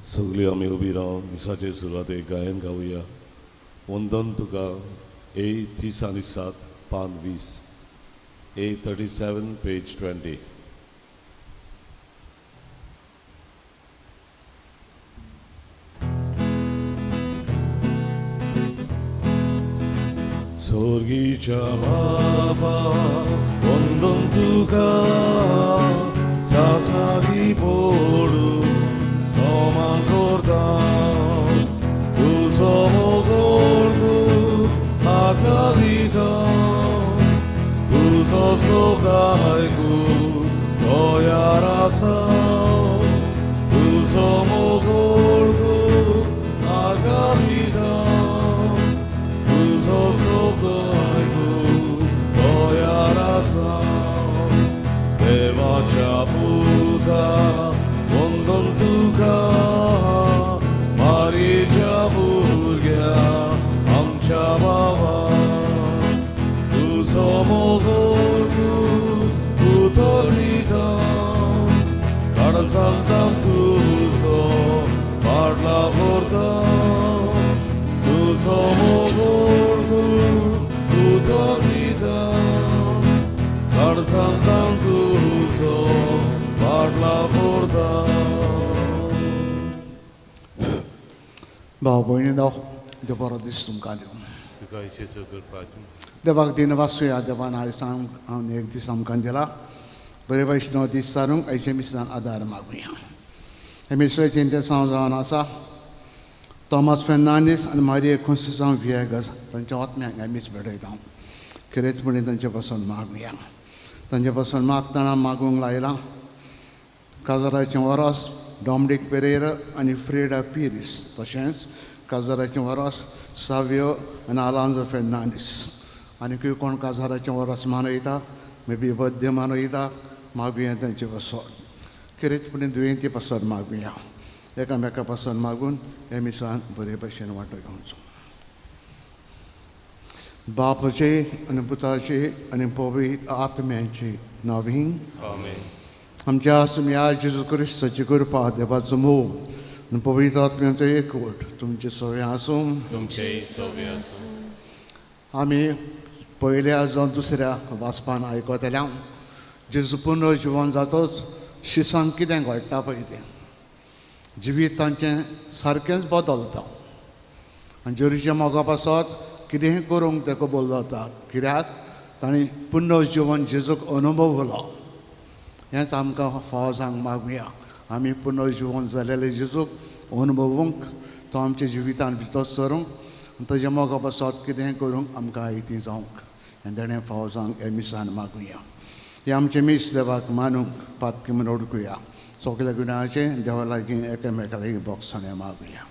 सगळीं आमी उबी रावन मिसाचे सुरवातेक गायन गावया. वंदन तुका A37 पान 20, A37 पेज 20. Sorgicha Baba, वंदन तुका सासनागी Podu Toman kordan, tu somo gordu, akalidan, tu sosobaiku, toyarasa, tu somo gordu, akalidan, tu sosobaiku, toyarasa, deva chaputa. वंदन तुका मारीच्या भुरग्या आमच्या बाबा तुजो मोगोर उतरलिता काळजांतां तुजो पाडला व्हरता तुजो मोगोर उतरलिता काळजांतां तुजो पाडला व्हरता. Babuino, Deborah Distum Galium. The Vagdina Vasua, the Van Alisam, and Egdisam Candela, Brevashno Dissarum, Ajemisan Adar Magmia. Administrating the sounds on Asa, Thomas Fernandez and Maria Constitution Viegas, Tanjotman and Miss Beredon, Curate Mulitan Jefferson Magmia, Tanjefferson Martana Magung Laila, Kazarachan Waras, Dominic Pereira and Freda Pires, Toshens, Kazarachan Waras, Savio and Alonso Fernandez. And if you can Kazarachan Waras Manoita, maybe about the Manoita, Magbian and Jevasor. Kirit put in 20% Magbia. They can make a person Magun, Emisan, Burebashan, what I want. Bapache and Putache and Impovi Artemanchi, Navin. Amen. आमच्या सुमया जेजू क्रिस्त सच्ची कृपा देवाचो मोग आनी पवित्र आत्म्याचो एकवट तुमचे सगळे आसूं आमी पयल्या जावन दुसऱ्या वाचपान आयकतल्या जेजू पुनर्जीवन जातोच शिसांक कितें घडटा पळय तें जिवीत तांचें सारकेंच बदलता आनी जेरूच्या मोगा पासत कितेंय करूंक तें कबूल जाता कित्याक तांणी पुनर्जीवन जेजूक अनुभवलो. हेंच आमकां फाव सांग मागुया आमी पुनर्जीवन जालेले जेजूक अनुभवूंक तो आमच्या जिवितान भितर सरूंक ताच्या मोगा पासत कितेंय करूंक आमकां आयती जावंक हें ताणें फाव सांग हे मिसान मागुया. हे आमचे मीस देवाक मानूंक पातकी म्हूण ओळखुया सगल्या गुन्यांचे देवा लागीं एकामेका लागीं बोगसणे मागुया.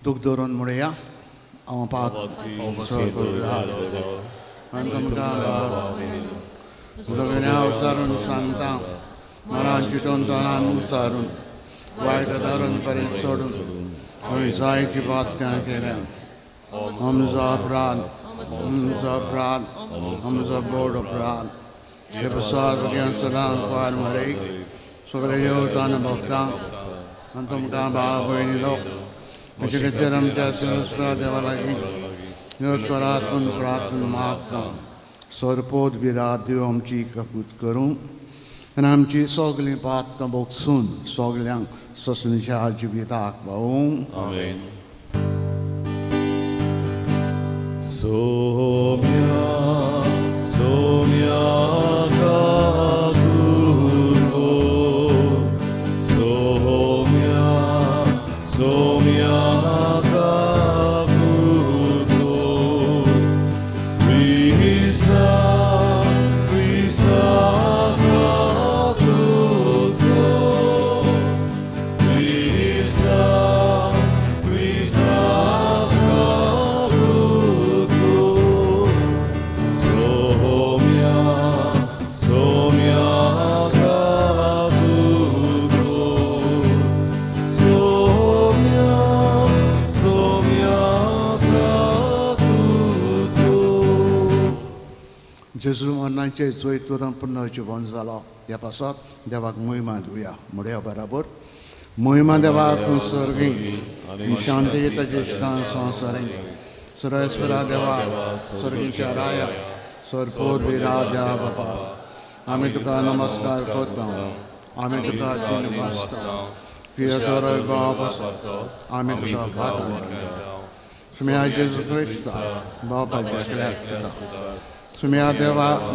दूख धरून म्हणुया हांव पात Udavinautarun Santa, Maranchiton Tanan Tarun, Vaitadarun Parisodun, Anxiety Vatkan Keren, Hamza Brad, Hamza Board of Brad, Episode against the land for Marie, Sogayo Tanabaka, Antum Gamba Buenilo, Vijayam Jasus Pradevalagi, Nutkaratun Pratun Matka. सरपोद बिराद देव आमची कपूत करूं आनी आमची सगळीं पातकां बोगसून सगल्यांक ससणीच्या जिविताक पावूं. आमेन. सोम्या सोम्या काकुरो सोम्या सोम्या जेजू मरणाचे जोय तुरण पुनर्जीवन जालो ह्या पासत देवाक महिमा दिवया म्हणया बराबर महिमा देवाक स्वर्गी आनी शांती ताचे इश्टान संवसारी सुरेश्वरा देवा स्वर्गीच्या राया स्वर्गपूर्वी राजा बाबा आमी तुका नमस्कार करता आमी तुका दिनवासता फियतोर बाप आमी तुका भाग सुम्या जेजू क्रिस्ता बापाच्या एकल्याक सुम्या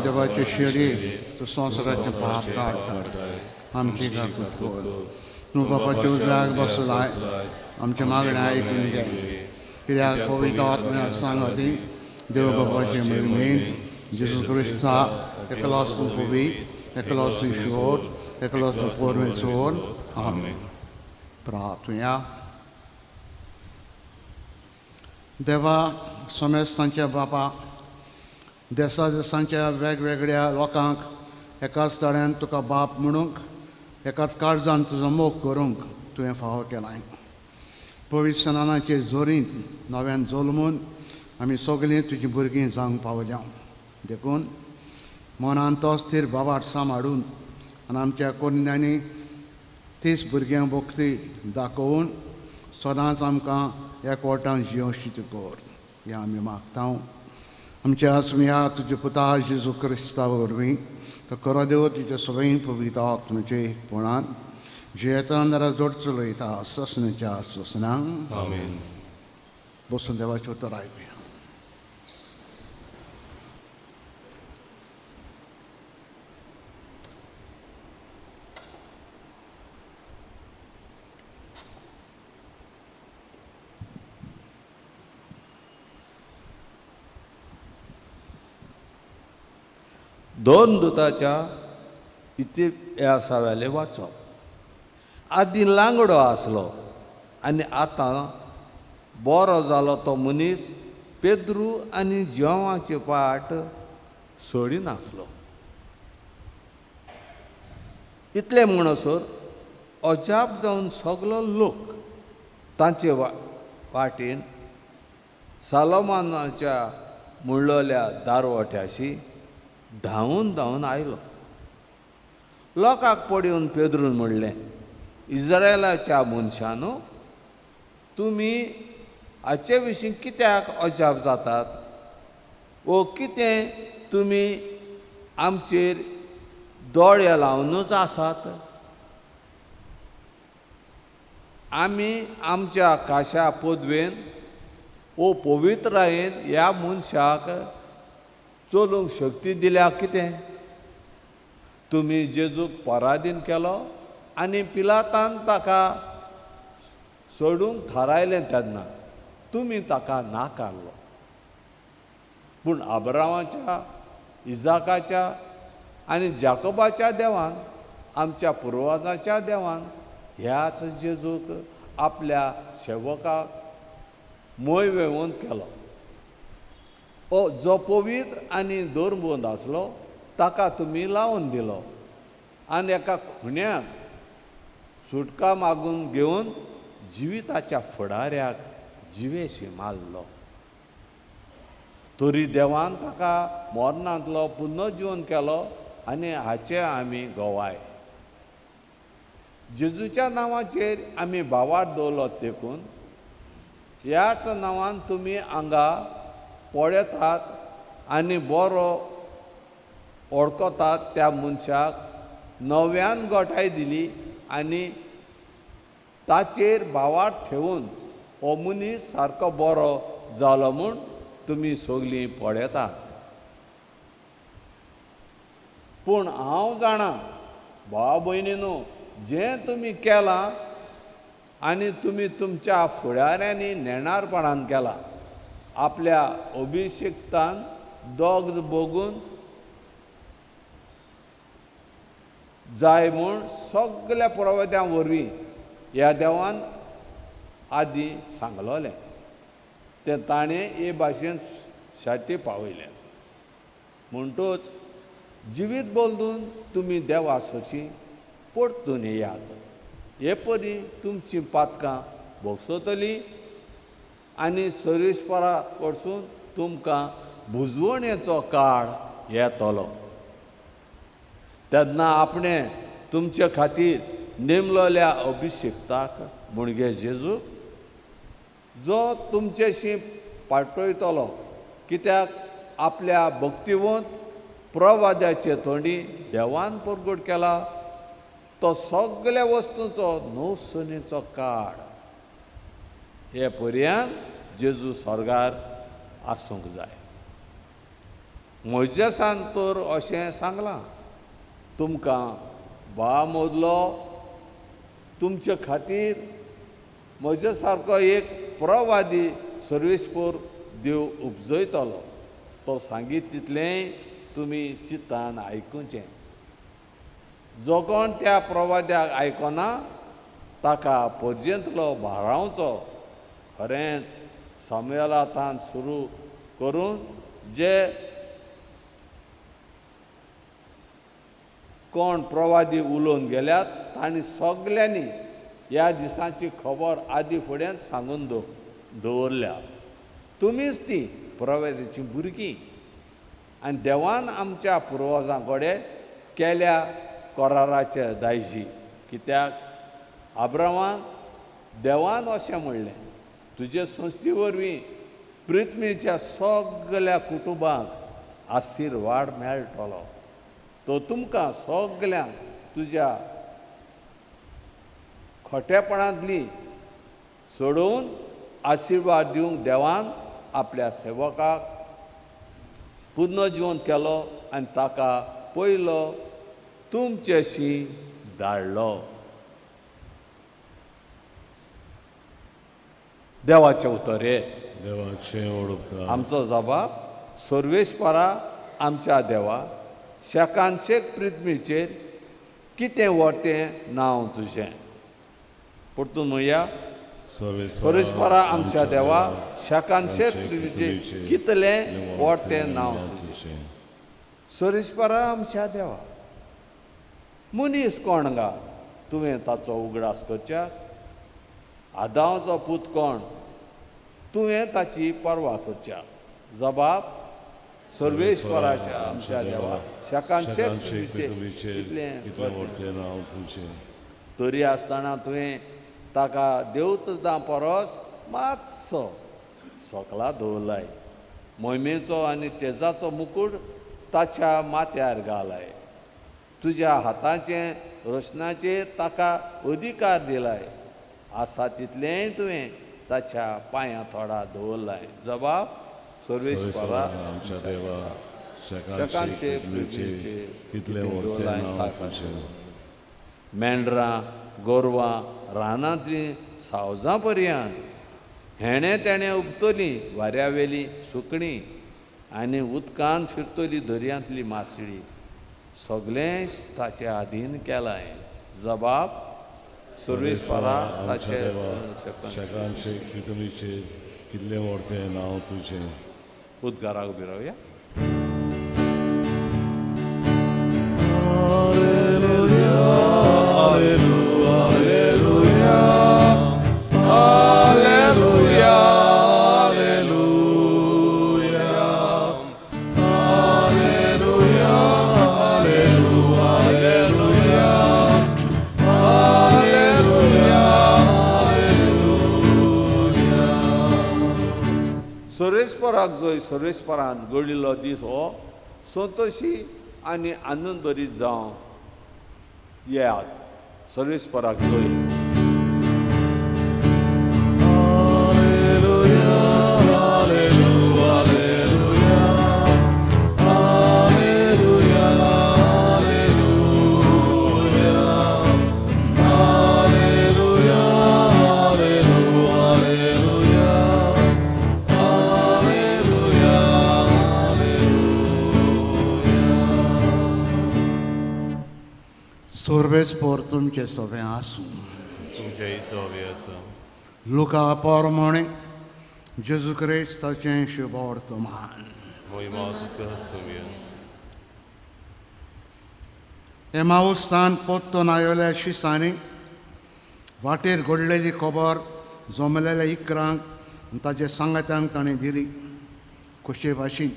देवाची शिडी तूं संवसाराचें पाप काड आमची गाकूत कर तूं बापाच्या उजव्याक बसलाय आमच्या मागण्या आयकून घे कित्याक पवित्र आत्म्या सांगती देव बापाचे महिमेन जेजू क्रिस्ता एकलोच पुवी एकलोच ईश्वर एकलोच परमेश्वर आमेन. प्रार्थना. देवा समेस्तांच्या बापा देसा देसांच्या वेगवेगळ्या लोकांक एकाच तळ्यान तुका बाप म्हणूंक एकाच काळजान तुजो मोग करूंक तुवें फावो केलाय. पवित्र सणांचे जोरीन नव्यान जल्मून आमी सगळीं तुजीं भुरगीं जावंक पावल्या देखून मनान तो स्थिर बाबाट सांबाळून आनी आमच्या कन्यांनी तीच भुरग्यां भक्ती दाखोवन सदांच आमकां एकवटान जियोंशी कर हें आमी मागता. आमच्या सुम्या तुजे पुता जेजू क्रिस्ता वरवीं तो करो देव तुज्या सगळीं पवित्र आत्म्याचे एकपणान जियेतना नरा जोड चलयता ससनाच्या ससनांक आमेन. बसून देवाचें उतर आयकुया. दोन दुताच्या इतिहासावेले वाचप. आदी लांगडो आसलो आनी आतां बरो जालो तो मनीस पेद्रू आनी जेवाचे पाट सोडिनासलो. इतले म्हणसर अजाप जावन सगलो लोक तांचे वाटेन सालोमानाच्या मुळ्ळोल्या दारवट्याशी धांवून धांवून आयलो. लोकांक पडून पेद्रून म्हणलें, इस्रायलाच्या मनशांनो, तुमी हाचे विशीं कित्याक अजाप जातात? वो कितें तुमी आमचेर दोळे लावनूच आसात? आमी आमच्या काश्या पदवेन वो पवित्रायेन ह्या मनशाक चलूंक शक्ती दिल्या कितें? तुमी जेजूक पराधीन केलो आनी पिलातान ताका सोडूंक थारायलें तेन्ना तुमी ताका नाकारलो. पूण अब्रामाच्या, इजाकाच्या आनी जाकोबाच्या देवान, आमच्या पुर्वजांच्या देवान ह्याच जेजूक आपल्या सेवकाक मोय वेवून केलो. जो पवित्र आनी दोरबंद आसलो ताका तुमी लावन दिलो आनी एका खुण्याक सुटका मागून घेवन जिविताच्या फुडाऱ्याक जिवेशी मारलो. तरी देवान ताका मरणांतलो पुनर्जीवन केलो आनी हाचे आमी गोवाय. जेजूच्या नांवाचेर आमी भावार्थ दवरलो देखून ह्याच नांवान तुमी हांगा पळयतात आनी बरो वळखतात त्या मनशाक नव्यान गोठाय दिली आनी ताचेर भावार्थ ठेवून हो मनीस सारको बरो जालो म्हूण तुमी सगळीं पळयतात. पूण हांव जाणा भावा भयणीनो, जें तुमी केलां आनी तुमी तुमच्या फुडाऱ्यांनी नेणारपणान केलां, आपल्या अभिषेक्तान दोग बगून जाय म्हूण सगळ्या प्रवद्यां वरवीं ह्या देवान आदी सांगलोलें तें ताणें हे भाशेन शाटी पावयलें. म्हणटूच जिवीत बोलून तुमी देवासोची परतून येयात. हे परी तुमचीं पातकां भोगसतलीं आनी सरीसपरा कडसून तुमकां बुजवणेचो काळ येतलो. तेन्ना आपणे तुमचे खातीर नेमलोल्या अभिषेक्ताक मुणगे जेजू जो तुमचेशी पाटयतलो, कित्याक आपल्या भक्तिवंत प्रवाद्याचे तोंडी देवान परगट केला, तो सगळ्या वस्तूंचो नवसणेचो काळ. हे पर्यंत जेजू स्वर्गार आसूंक जाय. मोइजेसान तर अशें सांगलां, तुमकां बा मोदलो तुमचे खातीर म्हजे सारको एक प्रवादी सर्वेस्पर देव उपजयतलो. तो सांगीत तितलें तुमी चित्तान आयकुचें. जो कोण त्या प्रवाद्याक आयकना ताका पर्यंतलो भारावचो. खरेंच सामुएलांतान सुरू करून जे कोण प्रवादी उलोवन गेल्यात तांणी सगल्यांनी ह्या दिसांची खबर आदी फुडें सांगून दवरल्या. तुमीच ती प्रवाद्याची भुरगीं आनी देवान आमच्या पुर्वजां कडेन केल्या कराराचे दायजी. कित्याक अब्रामाक देवान अशें म्हणलें, तुजे संस्थे वरवीं पृथ्वीच्या सगळ्या कुटुंबाक आशिर्वाद मेळटलो. तो तुमकां सगल्यांक तुज्या खोटेपणांतली सोडून आशिर्वाद दिवंक देवान आपल्या सेवकाक पुनर्जीवन केलो आनी ताका पयलो तुमचेशी धाडलो. देवाचे उतरे. देवाचे ओळखा. आमचो जबाब, सर्वेस्परा आमच्या देवा, शेकानशेक पृथ्वीचेर कितें व्हरतें नांव तुजें. परतून म्हणया, सर्वेस्परा आमच्या देवा, शेकानशेक पृथ्वीचेर कितलें व्हरतें नांव तुजें. सर्वेस्परा आमच्या देवा, मनीस कोण गा तुवें ताचो उगडास करच्या. आदावाचो पूत कोण तुवें ताची पर्वा करच्या. जबाब, सर्वेस्पराच्या आमच्या देवा, शेकानशेक कितलें व्हरतें नांव तुजें. तरी आसतना तुवें ताका देवतदां परस मातसो सोकला दवरलाय. मोहिमेचो आनी तेजाचो मुकूट ताच्या माथ्यार घालाय. तुज्या हाताचे रोशनाचेर ताका अधिकार दिलाय. आसा तितलेंय तुवें ताच्या पांयां थोडा दवरलाय. जबाब, सर्वेस्परा आमच्या देवा, शेकानशेक पृथ्वीचेर कितलें व्हरतें नांव तुजें. मेंढरां, गोरवां, रानांतलीं सावजां पर्यंत हेणें उपतलीं वाऱ्यावेलीं सुकणीं आनी उदकांत फिरतली दर्यांतली मासळी सगळें ताचे अधीन केलाय. जबाब, सर्वेस्परा ताचे शेकानशेक पृथ्वीचेर कितलें व्हरतें नांव तुजें. उद्गाराक उबी रावया. सर्वेस्पराक जंय सर्वेस्परान घडलिल्लो दीस हो संतोशी आनी आनंद भरीत जावं येयात. सर्वेस्पराक जय. सर्वेस्पर तुमचें सगळें आसूं. तुमचेय सगळें आसा. लुका प्रमाणे जेजू क्रिस्ताचें शुभ वर्तमान. महिमा तुका आसूं. एमाऊस्तान पोत्तून आयल्या शिसांनी वाटेर घडलेली खबर जमलेल्या इकरांक आनी ताच्या सांगात्यांक ताणें दिली. खुशे भाशेन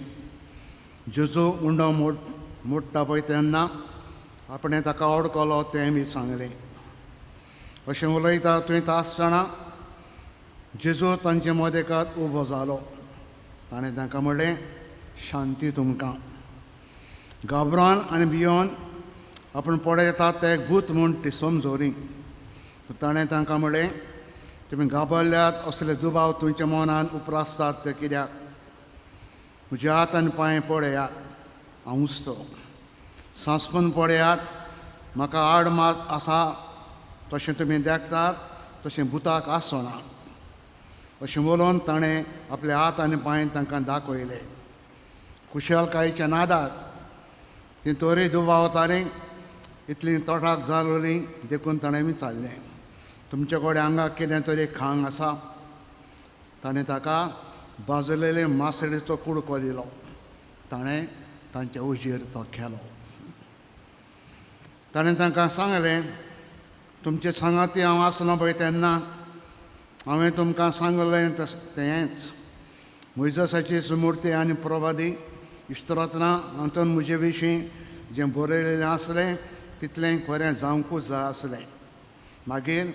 जेजू उंडो मोडटा पळय तेन्ना आपणें ताका ओडकलो तें बी सांगलें. अशें उलयता थंय आसतना जेजू तांचे मदेकांत उबो जालो. ताणें तांकां म्हणलें, शांती तुमकां. घाबरोन आनी भियोन आपूण पळयता तें एक भूत म्हूण ती समजोली. ताणें तांकां म्हणलें, तुमी घाबरल्यात, असले दुबाव तुमच्या मनान उप्रासतात ते कित्याक? म्हजे हात आनी पांय पळयात, हांव हुसतो. सांसपून पळयात, म्हाका आड मात आसा तशें तुमी देखतात, तशें भुताक आसना. अशें उलोवन ताणें आपले हात आनी पांय तांकां दाखयले. कुशलकायेच्या नादार तीं तोरी दुबावतालीं, इतलीं तोठाक जालोलीं देखून ताणें विचारलें, तुमचे कडेन आंगाक कितें तरी खांग आसा? ताणें ताका भाजलेले मासळेचो कुडको दिलो. ताणें तांच्या उजेर तो केलो. ताणें तांकां सांगलें, तुमचे सांगाती हांव आसलो पळय तेन्ना हांवें तुमकां सांगलें तें हेंच. मोइसेसाची सुमूर्ती आनी प्रवादी इश्तरत्नां हातूंत म्हजे विशीं जें बरयलेलें आसलें तितलें खरें जावंकूच जाय आसलें. मागीर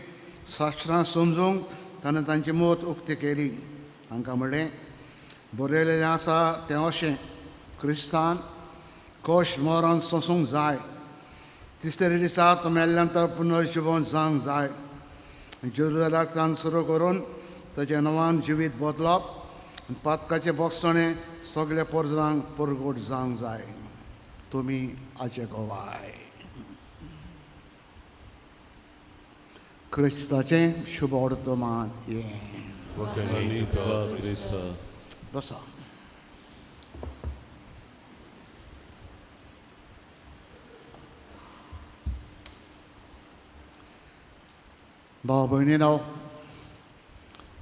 शास्त्रां समजूंक ताणें तांची मत उक्ती केली. तांकां म्हणलें, बरयलेलें आसा तें अशें, क्रिस्तान कश्ट मरण सोंसूंक जाय, तिसरे दिसा तो मेल्ल्यांतर पुनर्जिवन जावंक जाय, जेरुसलेमांतल्यान सुरू करून ताचें नवान जिवीत बदलप आनी पातकाचें बसणें सगळे परजांक परगोट जावंक जाय. तुमी हाचे गोवाय. क्रिस्ताचें शुभ वर्तमान हें. आनी तुका क्रिस्ता. बसा. भाव भयणीनो,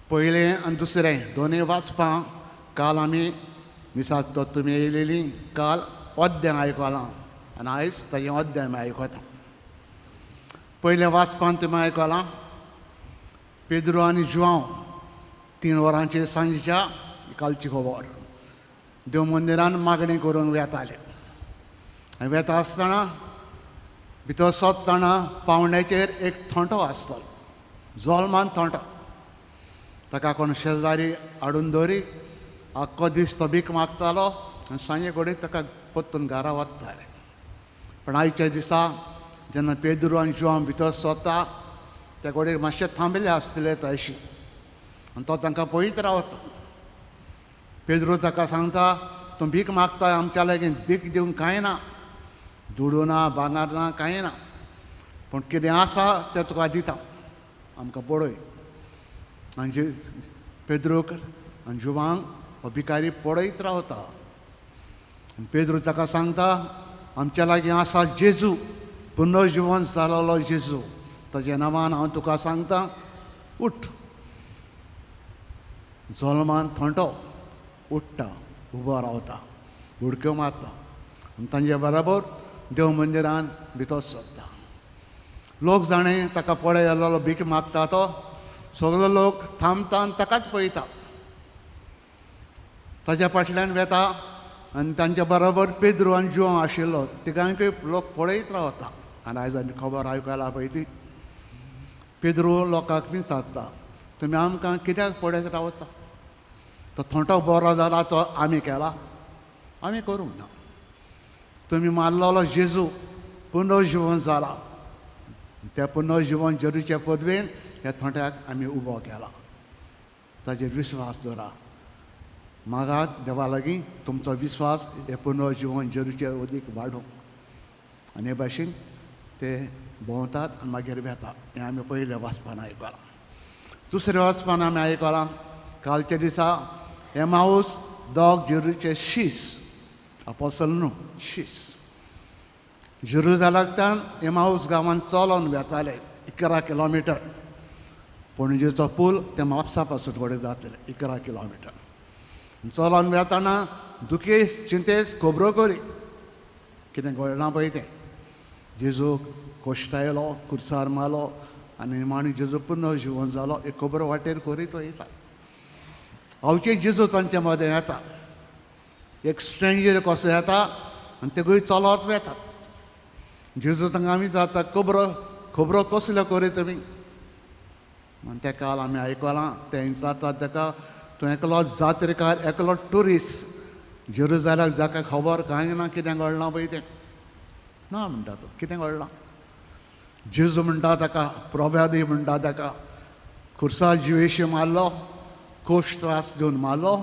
पयलें आनी दुसरें दोनूय वाचपां काल आमी मिसाक तो तुमी येयलेलीं काल अध्याय आयकलां आनी आयज ताचें अध्याय आमी आयकता. पयलें वाचपान तुमी आयकलां पेद्रू आनी जुआंव 3 वरांचेर सांजेच्या कालची खबर देव मंदिरान मागणी करूंक वेताले. आनी वेता आसतना भितर सोदतना पावंड्याचेर एक थोंटो आसतलो, जोल्मान थोंटो. ताका कोण शेजारी हाडून दवरी आख्खो दीस तो भीक मागतालो आनी सांजे कडेन ताका परतून घरा वताले. पण आयच्या दिसा जेन्ना पेद्रू आनी जुआंव भितर सोदता ते कडेन मातशे थांबले आसतले तशी आनी तो तांकां पळयत रावता. पेद्रू ताका सांगता, तूं भीक मागता आमच्या लागीं भीक दिवंक कांय ना, दुडू ना, भांगर ना, कांय ना, पूण कितें आसा तें तुका दिता, आमकां पळय. आनी पेद्रूक आनी जुआंवाक हो भिकारी पळयत रावता. आनी पेद्रू ताका सांगता, आमच्या लागीं आसा जेजू, पुनर्जिवन जालोलो जेजू, ताच्या नांवान हांव तुका सांगता, उठ. जोल्मान थोंटो उठ्ठा, उबो रावता, उडक्यो मारता आनी तांचे बराबर देव मंदिरान भितर सरता. लोक जाणें ताका पळयलो भीक मागता तो, सगळो लोक थांबता आनी ताकाच पळयता. ताच्या फाटल्यान वेता आनी तांच्या बरोबर पेद्रू आनी जुआंव आशिल्लो, तिगांयकय लोक पळयत रावता. आनी आयज आमी खबर आयकला पळय ती. पेद्रू लोकांक विचारता, तुमी आमकां कित्याक पळयत रावता? तो थोंटो बरो जाला तो आमी केला? आमी करूंक ना. तुमी मारलेलो जेजू पुनर्जिवन जाला, त्या पुनर्जिवन जेजूचे पदवेन ह्या थोंट्याक आमी उबो केला. ताजेर विस्वास दवरा. मागात देवा लागीं तुमचो विस्वास हे पुनर्जिवन जेजूचेर अदीक वाडूं. आनी हे भाशेन ते भोंवतात आनी मागीर वेतात. हें आमी पयले वाचपान आयकलां. दुसऱ्या वाचपान आमी आयकलां कालच्या दिसा एमाऊस दोग जेजूचे शीस, अपोस्तल न्हू, शीस जेरुसलेमांतल्यान एमाऊस गांवांत चलोन वेताले 11 किलोमिटर. पणजेचो पूल ते म्हापसा पासून फुडें जातले 11 किलोमिटर. चलोन वेताना दुखेस चिंतेस खबरो करी कितें घडलां पळय तें. जेजू कोश्टायलो, कुर्सार मारलो आनी निमाणी जेजू पुनर्जिवन जालो, एक खबर वाटेर करीत वयता. हांवचे जेजू तांचे मदें येता, एक स्ट्रेंजर कसो येता आनी ते खंय चलत वेतात. जेजू तांकां आमी जाता खबरो कसल्यो करी तुमी आनी ते काल आमी आयकलां तें जाता ताका तूं एकलो जात्रेकार एकलो ट्युरिस्ट जेरुजाल्याक जाका खबर कांय ना कितें घडलां पळय तें ना म्हणटा तो कितें घडलां जेजू म्हणटा ताका प्रव्याधी म्हणटा ताका खुर्सा जिवेशी मारलो कोश त्रास दिवन मारलो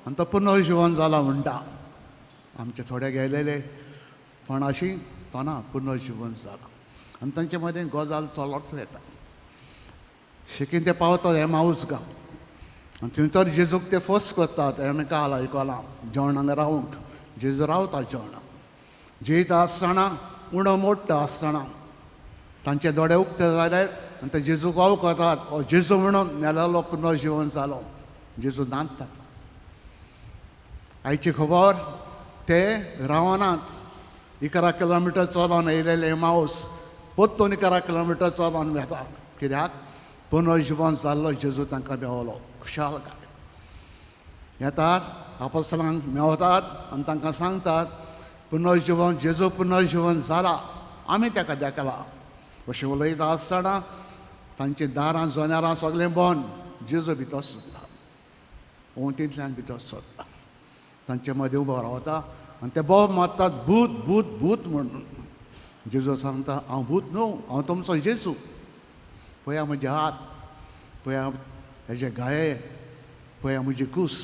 आनी तो पुनर्जिवन जाला म्हणटा आमचे थोडे गेलेले पण अशी तो ना पुनर्जिवन जाला आनी तांचे मदें गजाल चलत वता शिकीन ते पावतात एमाऊस गांव आनी थंयसर जेजूक ते फर्स्ट करतात आमी काल आयकलां जेवणाक रावंक जेजू रावता जेवणाक जेयता आसतना उणो मोडटा आसतना तांचे दोळे उक्ते जाले आनी ते जेजूक वळखतात जेजू म्हणून मेलेलो पुनर्जिवन जालो जेजू दांत जाता आयची खबर ते रावनात 11 किलोमिटर चलोन येयलेले एमाऊस परतून 11 किलोमिटर चलोन वेतात कित्याक पुनर्जिवन जाल्लो जेजू तांकां मेवलो खुशालकाय येतात आपोस्तलांक मेवतात आनी तांकां सांगतात पुनर्जिवन जेजू पुनर्जिवन जाला आमी ताका देखला अशें उलयता आसतना तांची दारां जोनेरां सगळें बंद जेजू भितर सरता वोंटींतल्यान भितर सरता तांचे मदीं उबो रावता आनी ते बोब मारतात भूत भूत भूत म्हणून जेजू सांगता हांव भूत न्हू हांव तुमचो जेजू पळया म्हजे हात पळया हेजे गाये पळया म्हजी कूस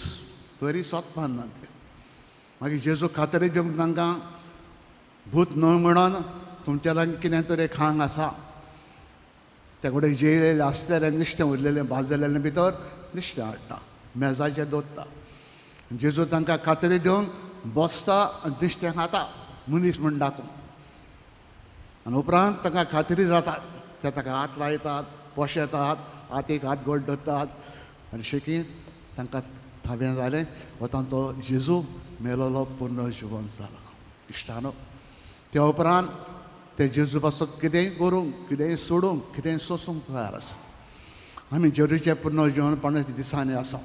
तरी सोंपनात ना ते मागीर जेजू खात्री दिवंक तांकां भूत न्हय म्हणून तुमच्या लागीं कितें तरी खांग आसा ते कडेन जेयलेले आसलेले निश्तें उरलेलें भाजलेलें भितर निश्तें हाडटा मेजाचेर दवरता जेजू तांकां खात्री दिवंक बसता आनी निश्तें खाता मनीस म्हण दाखोवन आनी उपरांत तांकां खात्री जाता ते ताका हात लायतात पोशेतात हातीक हात घोट धरतात आनी शिकीन तांकां थाबें जालें हो तांचो जेजू मेलोलो पुनर्जिवन जाला इश्टानो त्या उपरांत ते जेजू पासत कितेंय करूंक कितेंय सोडूंक कितेंय सोसूंक तयार आसा आमी जेजूचें पुनर्जिवनपणाच्या दिसांनी आसा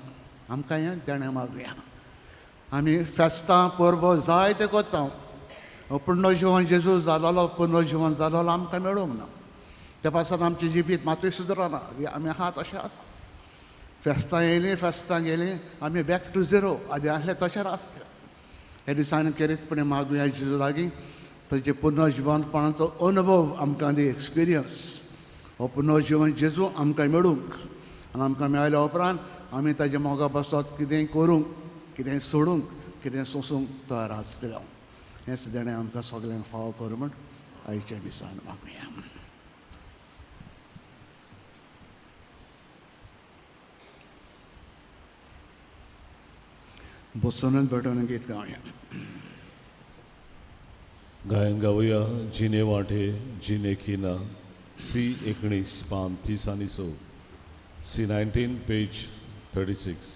आमकां हें देणें मागुया आमी फेस्तां परबो जायते करता पुनर्जिवन जेजू जालोलो पुनर्जिवन जालोलो आमकां मेळूंक ना त्या पासत आमचें जिवीत मातूय सुदरना आमी आहात अशें आसा फेस्तां येयलीं फेस्तां गेलीं आमी बॅक टू झिरो आदी आसलें तशेंच आसता हे दिसांनी केरीतपणे मागुया जेजू लागीं ताचे पुनर्जिवनपणाचो अनुभव आमकां दी एक्सपिरियन्स हो पुनर्जिवन जेजू आमकां मेळूंक आनी आमकां मेळ्ळ्या उपरांत आमी ताच्या मोगा बसत कितेंय करूंक कितेंय सोडूंक कितेंय सोसूंक तयार आसतलो हेंच देणें आमकां सगळ्यांक फाव कर म्हण आयच्या दिसान मागुया बसूनच भेटून गीत गावया गायन गावया जिने वाटे जिने खिना C19 पान 30 आनी 6 C19 पेज 36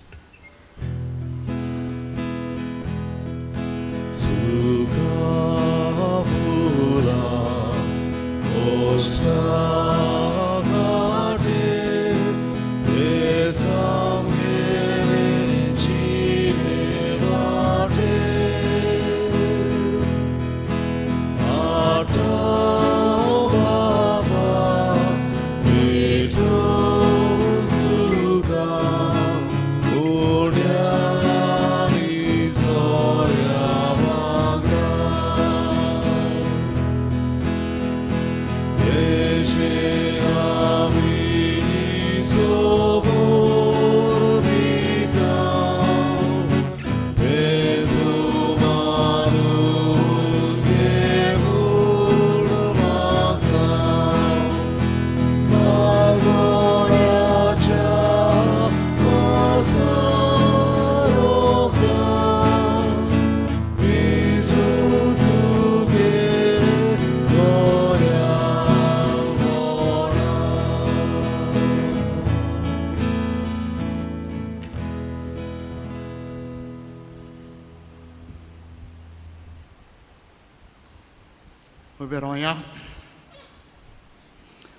उबे रावया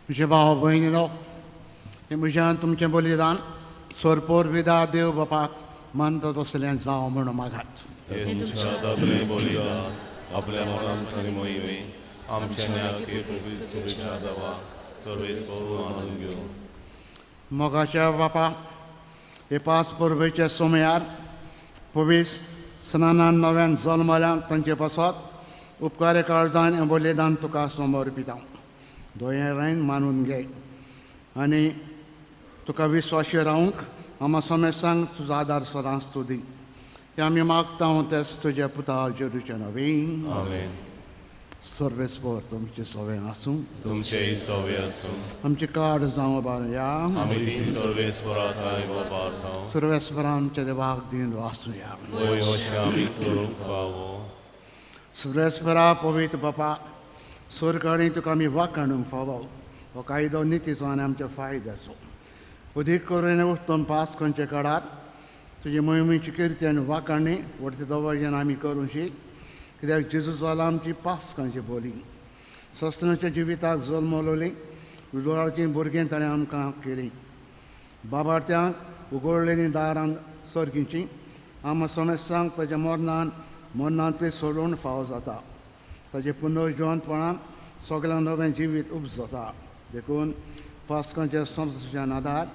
म्हजे भाव भयणीनो हे म्हज्यान तुमचें बलिदान सोरपोर विदा देव बापाक मानता तसलें जावं म्हणून मागात तुमच्या दादले बलिदान आपल्या मनांत आनी मोहिमे आमच्या न्यायाची पवित्र शुभेच्छा दवा सर्वेस करून आणून घेऊ मोगाच्या बापा हे पांच परबेच्या सोमयार पवीस स्नानान नव्यान जल्मल्यांक तांचे पासत उपकार काळजान हें बलिदान तुका समर्पिता दोये रायन मानून घे आनी तुका विश्वासी रावंक आमा समेसांक तुजो आदार सदांच तूं दी ते आमी मागता तेच तुज्या पुता जेरूच्या नवीन आमेन सर्वेस्पर तुमचे सवे आसूं तुमचेही सवे आसूं आमची काड जावं बाळया आमी ती सर्वेस्पराताय वापरतां सर्वेस्परा आमच्या देवाक दिन वासूया वय अशें आमी करूंक फावो सर्वेस्परा पवित्र बापा सरकाळी तुका आमी वाखाणूंक फावो हो कायदो नितीचो आनी आमच्या फायद्याचो अदीक करून उत्तम पास खंयचे काळार तुजी मोहिमेची किर्ती आनी वाखाणणी व्हडते दवर्यान आमी करूं शीक कित्याक जेजू जाला आमची पास खंयची बोली सस्तनाच्या जिविताक जल्मलोली उजवाडाची भुरगीं ताणें आमकां केली बाबार्थ्यांक उगडलेलीं दारां सर्गींची आम समेस्तांक ताच्या मरणांतली सोडून फाव जाता ताचे पुनर्जिवंतपणान सगळ्यांक नवें जिवीत उब जाता देखून पास्कांच्या संस्थेच्या नादार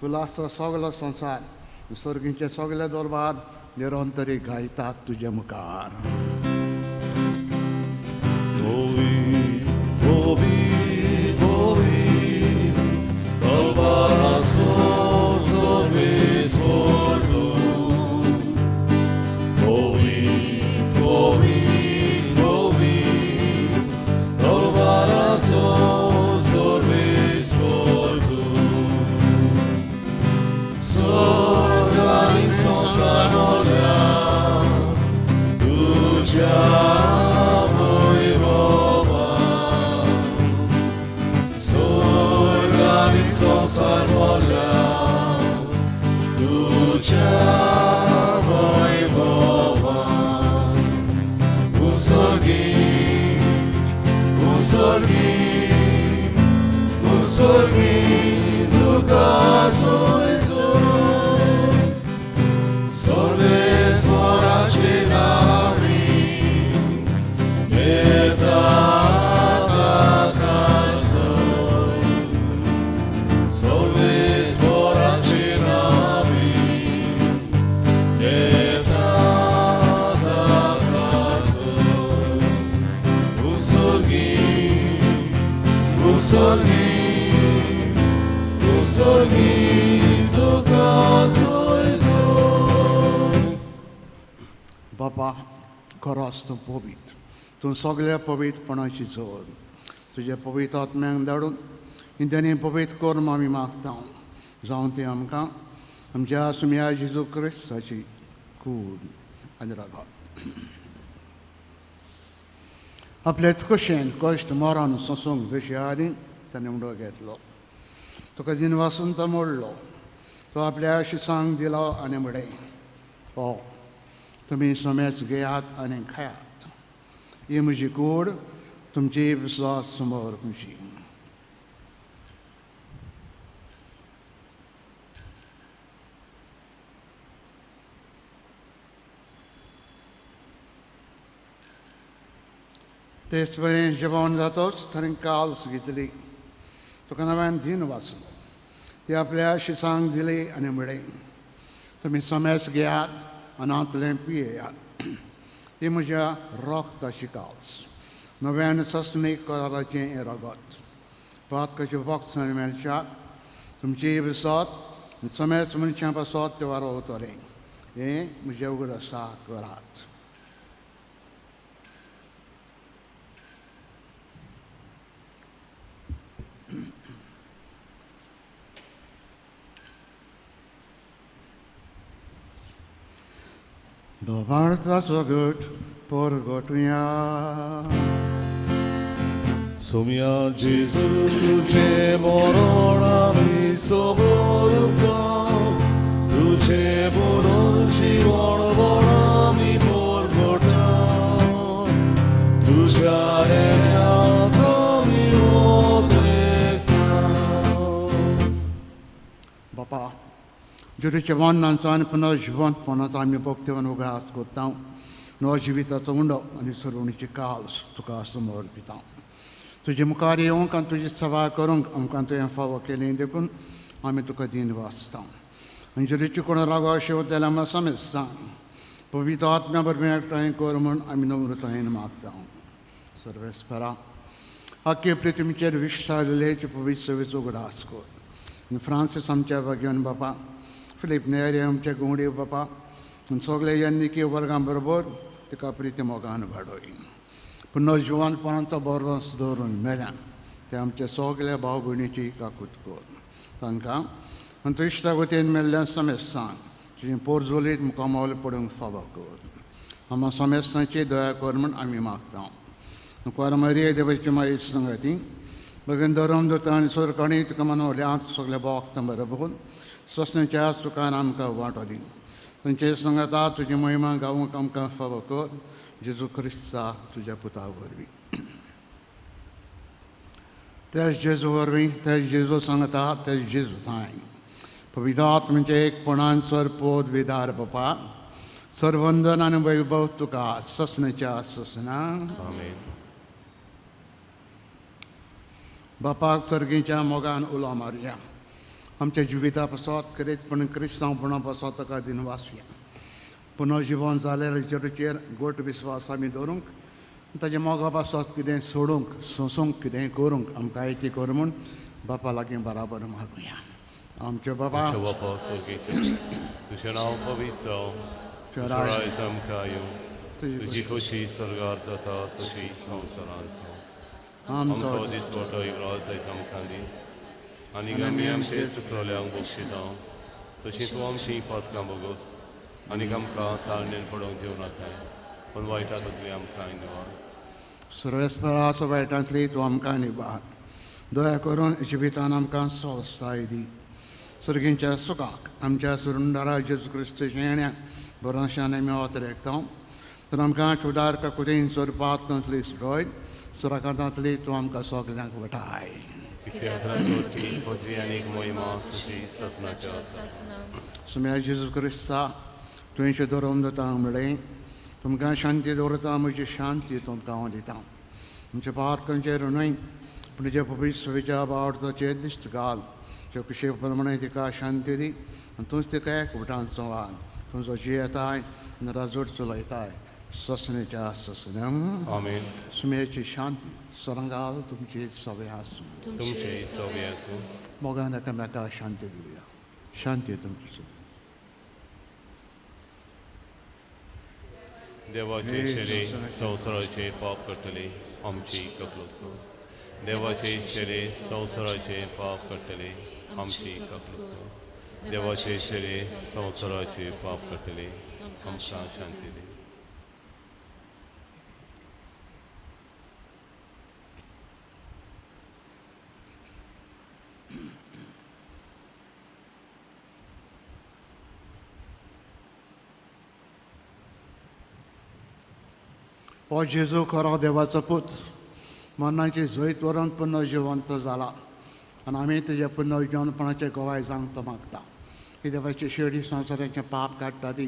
उल्हासा सगळो संवसार सर्गींचे सगळे दरबार निरंतरी गायतात तुजे मुखार बापा खरोच तूं पवित्र तूं सगळ्या पवित्रपणाची जोड तुजे पवित्र आत्म्यांक धाडून इंद्यानी पवित्र करून आमी मागता जावं ती आमकां आमच्या सुम्या जेजू क्रिस्ताची कूड आनी रागात आपल्याच कुशेन कश्ट मरण सोंसूंक विशयानी ताणें उडो घेतलो तुका दिनवासून तो मोडलो तो आपल्या शिसांक दिलो आनी म्हडे हो तुमी समेच घेयात आनी खायात ही म्हजी कूड तुमची विश्वास समोर खुशी तेच परेन जेवण जातोच ताणें काल्स घेतली तुका नव्यान दिन वाचलो ती आपल्या शिसांक दिली आनी म्हळें तुमी समेस घेयात अनांतलें पियेयात ही म्हज्या रोगताची काल्स नव्यान सस्मीक कराराचें हें रगत पातकाचे वक्त मेळच्याक तुमची विसत समेस मनशां पासत ते वारोवतलें हें म्हजें उगडासा करात Do wartaco gut porgotuja. Sumia Jezu tudzie moronami soborka, tudzie moronci moronami porgota, tudzia eniakami otreka. Bapa, जुरीचे वन्नांचो आनी पुनर्जिवंतपणाचो आमी भक्तीवन उगडास करता नवो जिविताचो उंडो आनी सरवणीची काळज तुका समर्पिता. तुजे मुखार येवंक आनी तुजी सेवा करूंक आमकां तुवें फावो केलें देखून आमी तुका दिन वाचता. अंजलीची कोण लागो शेवतेल्या आमकां समेस्ता पवित्र आत्म्या बरोबर एकठांय कर म्हूण आमी नम्रतायेन मागता. सर्वेस्परा आख्खे पृथ्वीचेर विश्वासलेचे पवित्र सेवेचो उगडास कर. आनी फ्रांसीस आमच्या भगिवन बापा, फिलीप नेरी आमचे गोंडी बापा आनी सगळे यन्निकी वर्गां बरोबर तिका प्रिती मोगान वाडोय. पुनर्जिवनपणाचो बरोस दवरून मेल्यान ते आमचे सगळे भाव भयणीची काकूट कर. तांकां आनी इश्टा वतीन मेल्ल्या समेस्तांक तुजी पोरजोलीत मुखामावल पडूंक फावो कर. आम्हा समेस्तांची दया कर म्हूण आमी मागता. मरिये देवाची माई संगती बगीन धरम दोता आनी सोरकाणी तुका मनवल्यात सगळे भोगता बरोबर ससण्याच्या सुखान आमकां वांटो दी. तांचे संगता तुजी महिमा गावूंक आमकां फावो कर. जेजू क्रिस्ता तुज्या पुता वरवीं. तेच जेजू वरवीं, तेच जेजू सांगता, तेच जेजू थंय पवित्र आत्म्याचे एकपणान सरपोद विदार बापा सरवंदन आनी वैभव तुका ससण्याच्या ससना. बापाक सर्गीच्या मोगान उलो मारया. आमच्या जिविता पासत करीतपण क्रिस्तांवपणा पासत ताका दिन वाचुया. पुनर्जिवन जाल्यार रुचेर गोट विस्वास आमी दवरूंक ताच्या मोगा पासत कितें सोडूंक सोंसूंक कितें करूंक आमकां आयती कर म्हूण बापा लागीं बराबर मागुया. आमचे बाबा तुजें नांव पवित्र जावं, राय आमकां येवं, तुजी खोशी स्वर्गांत जाता तशी संवसारांत जावं. आमचो दिसपटो इगराज आयज आमकां दी आनी आमी आमचे चुकलोल्यांक बक्षिता तशी तूं आमची पातकां बोगोस आनी आमकां ताळणेन पडोवंक दिवं नाका पूण वायटांतली आमकां निवार. सर्वेस्पराचो वायटांतली तूं आमकां निवार. दया करून जिवितान आमकां स्वस्थाय दी. सर्गींच्या सुखाक आमच्या सुरुंडारा जेजू क्रिस्ताच्या येण्याक बरोशान आमी वतरेकता. तर आमकां चुडार काकुतेन स्वरुपांत कसली सुडोय सुराकांतांतली तूं आमकां सगल्यांक वटाय. सुम्या जेजू क्रिस्ता तुवेंचे धर्म दिता म्हणलें तुमकां शांती दवरता म्हजी शांती तुमकां हांव दिता. आमच्या पातकांचेर न्हय पूण तुज्या पवित्र सेवेच्या बावडताचेर दिश्ट घाल. तुज्या कुशे प्रमाणे तिका शांती दी आनी तूंच तिका एकवटान चवान तुजो जियेताय आनी राजवट चलयताय ससण्याच्या ससन्यां. सुमेची शांती सरंगाल तुमची सवय आसूं. मोगान एकामेकाक शांती दिवया. शांती तुमची. देवाचे शेरे संवसाराचे पाप करतले आमची कपलत कर. देवाचे शेरे संवसाराचे पाप करतले आमची कपलत कर. देवाचे शेरे संवसाराचे पाप करतले आमकां शांती दी. हो जेजू खरो देवाचो पूत मरणाची झोयत व्हरून पुनर्जिवंत जाला आनी आमी तेज्या पुनर्जिवनपणाचे गोवाय जावंक तो मागता. ही देवाची शेडी संवसाराचें पाप काडटा ती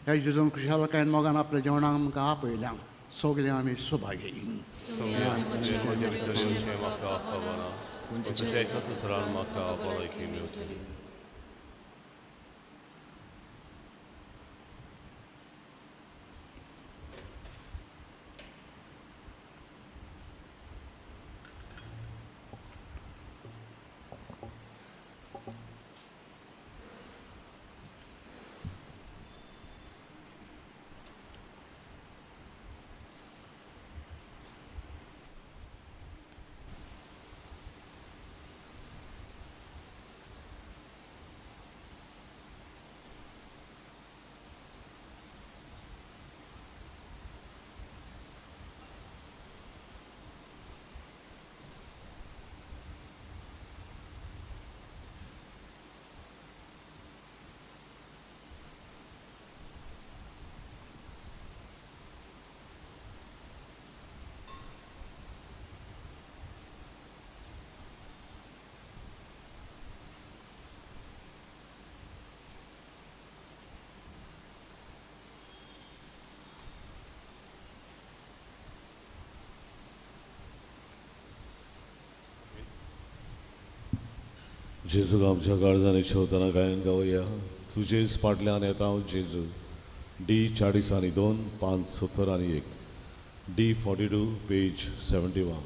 ह्या जेजून खुशालकायेन मोगान आपल्या जेवणाक आमकां आपयल्या. सगळीं आमी सुभागी. जेजूक आमच्या काळजांनी शेवताना गायन गावया. तुजेच फाटल्यान येता हांव जेजू. D40 571 D42 page 71.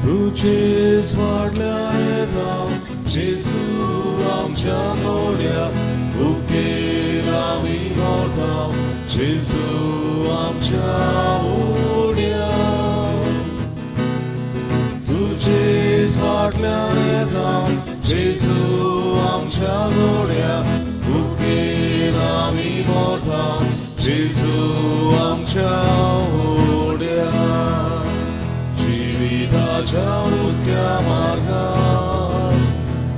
तुजेच फाटल्यान येता जेजू आमच्या गोड्या. भुकेल आमी मरता जेजू आमच्या ओड्या. तुजेच फाटल्यान येता जेजू आमच्या गोड्या. भुकेल आमी मरता जेजू आमच्या ओड्या. जिविताच्या उदक्या मार्गार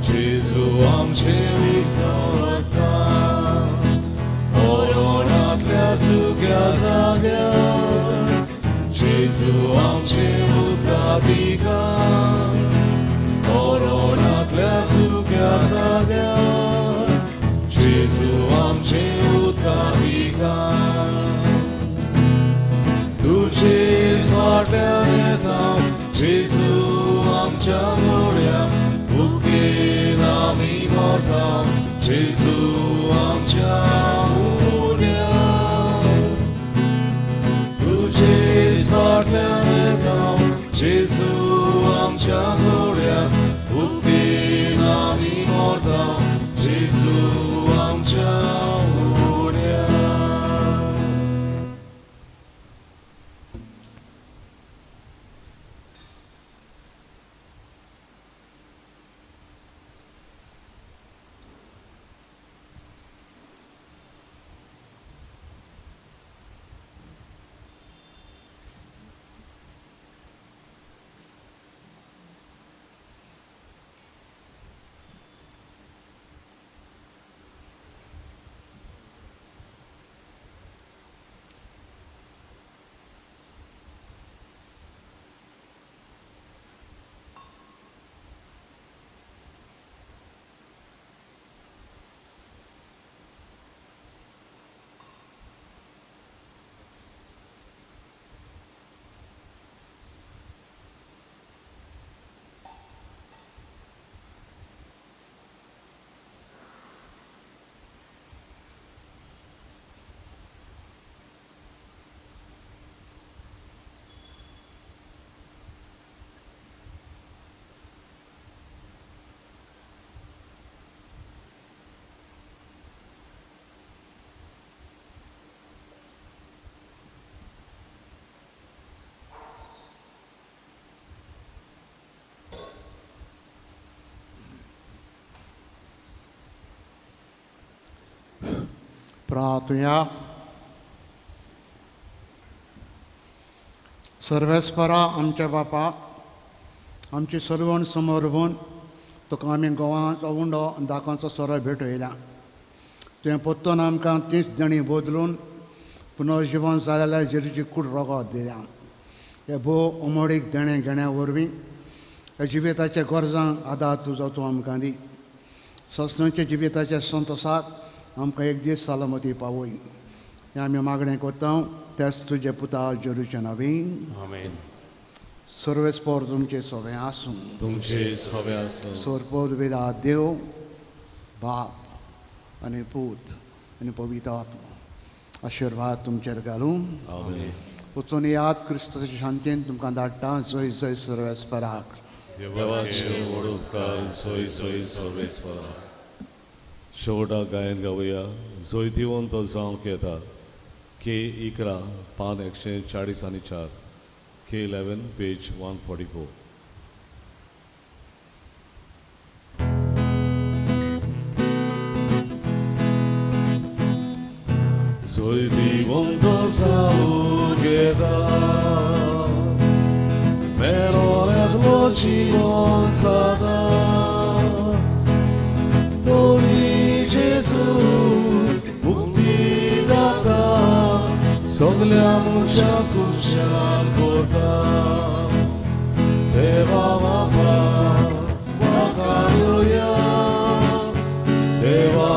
जेजू आमचे विस्तार आसा. कोरोनांतल्या सुक्या जाग्यार जेजू आमचे उदकाधिकार. कोरोनांतल्या सुक्या जाग्यार जेजू आमचे उदकाधिकार. तुजेच फाटल्यान येता जेजू आमच्या गोड्या. भुकेल आमी मरता जेजू आमच्या ओड्या. तुजेच फाटल्यान येता जेजू आमच्या गोड्या. भुकेल आमी मरता जेजू आमच्या ओड्या. प्रार्थना. सर्वेस्परा आमच्या बापा, आमची सर्वण समोर उबून तुका आमी गोवांचो उंडो दाखोवचो सोरो भेटयला. तुवें पोत्तून आमकां तीच जणी बदलून पुनर्जीवन जालेल्या जेजूची कूड रगत दिल्या. हे भोव उमळीक देणें घेण्या वरवीं हे जिविताच्या गरजांक आदार तुजो तूं आमकां दी. ससणच्या जिविताच्या संतोसाक आमकां एक दीस सालमती पावय. हें आमी मागणें कोत्ता तेच तुजे पुता जेजूच्या नांवान. आमेन. सर्वेस्पर तुमचें सगळें आसूं. तुमचे सवे आसूं. सोरपोद वेदा देव बाप आनी पूत आनी पवित्र आत्मा आशिर्वाद तुमचेर घालूं. आमेन. वचून याद क्रिस्ताच्या शांतीन तुमकां धाडटा. जय जय सर्वेस्पराक. देवाचे व्हड उपकार जय जय सर्वेस्परा. शेवटाक गायन गावया. जैतिवंत जावंक येता. K11 पान 144. K11 page 144. Jৈতিবন্ত যাওক এটা মেলৰ একলো জীবন জাদা তোৰি जेजू मुक्तिदाता सगळ्या मुच्या कुशाल कोता देवा बापा वाकाळूया देवा